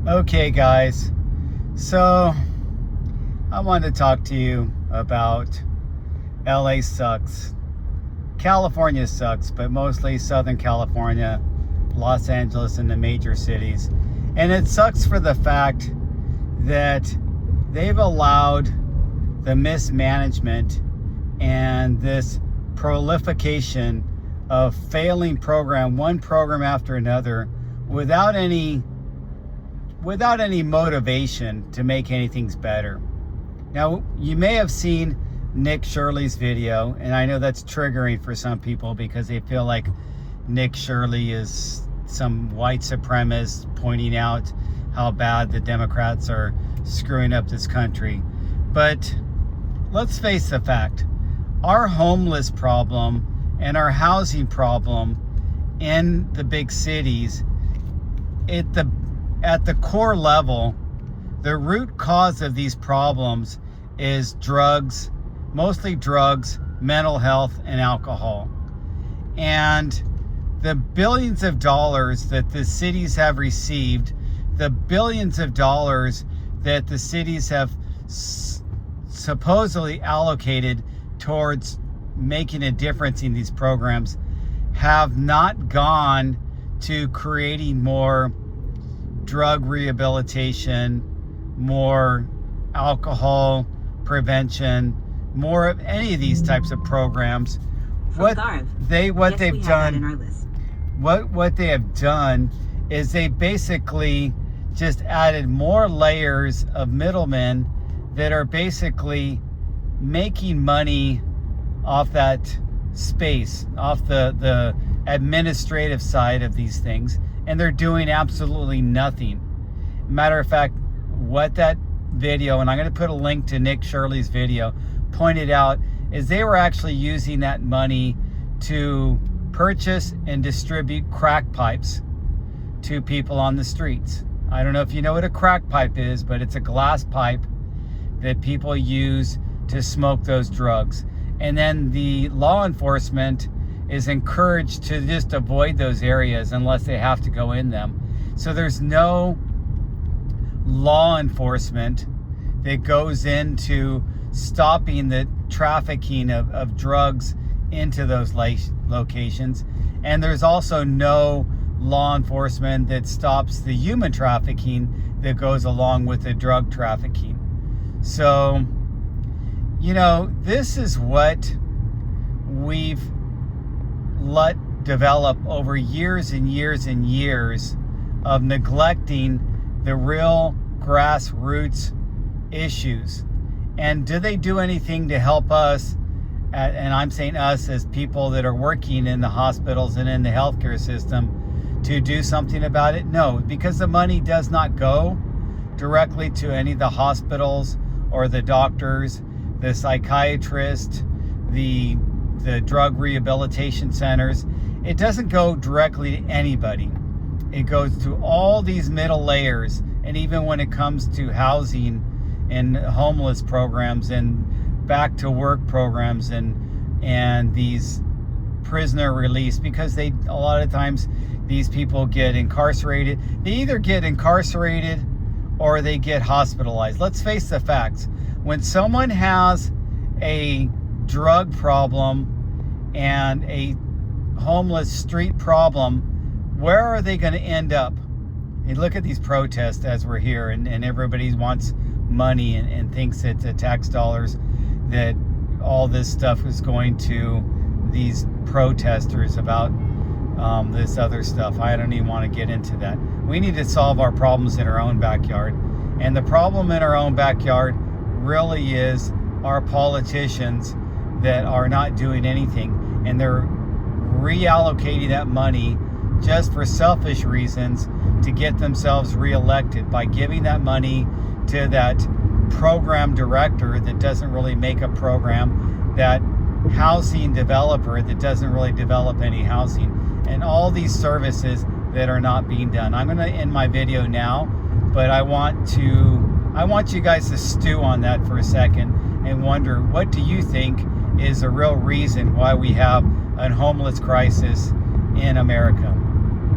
Okay, guys, so I wanted to talk to you about LA sucks. California sucks, but mostly Southern California, Los Angeles, and the major cities. And it sucks for the fact that they've allowed the mismanagement and this proliferation of failing one program after another, without any motivation to make anything better. Now, you may have seen Nick Shirley's video, and I know that's triggering for some people because they feel like Nick Shirley is some white supremacist pointing out how bad the Democrats are screwing up this country. But let's face the fact, our homeless problem and our housing problem in the big cities, at the core level, the root cause of these problems is drugs, mostly drugs, mental health, and alcohol. And the billions of dollars that the cities have received, the billions of dollars that the cities have supposedly allocated towards making a difference in these programs, have not gone to creating more drug rehabilitation, more alcohol prevention, more of any of these types of programs. What they have done is they basically just added more layers of middlemen that are basically making money off that space, off the administrative side of these things, and they're doing absolutely nothing. Matter of fact, what that video, and I'm going to put a link to Nick Shirley's video, pointed out is they were actually using that money to purchase and distribute crack pipes to people on the streets. I don't know if you know what a crack pipe is, but it's a glass pipe that people use to smoke those drugs. And then the law enforcement is encouraged to just avoid those areas unless they have to go in them. So there's no law enforcement that goes into stopping the trafficking of drugs into those locations. And there's also no law enforcement that stops the human trafficking that goes along with the drug trafficking. So, this is what we've let develop over years and years and years of neglecting the real grassroots issues. And do they do anything to help us? And I'm saying us as people that are working in the hospitals and in the healthcare system, to do something about it? No, because the money does not go directly to any of the hospitals or the doctors, the psychiatrists, the drug rehabilitation centers. It doesn't go directly to anybody. It goes to all these middle layers. And even when it comes to housing and homeless programs and back to work programs and these prisoner release, because a lot of times these people get incarcerated. They either get incarcerated or they get hospitalized. Let's face the facts. When someone has a drug problem and a homeless street problem, where are they going to end up? And look at these protests as we're here, and everybody wants money and thinks that the tax dollars, that all this stuff is going to these protesters about this other stuff. I don't even want to get into that. We need to solve our problems in our own backyard. And the problem in our own backyard really is our politicians that are not doing anything, and they're reallocating that money just for selfish reasons to get themselves reelected by giving that money to that program director that doesn't really make a program, that housing developer that doesn't really develop any housing, and all these services that are not being done. I'm going to end my video now, but I want you guys to stew on that for a second and wonder, what do you think is the real reason why we have a homeless crisis in America?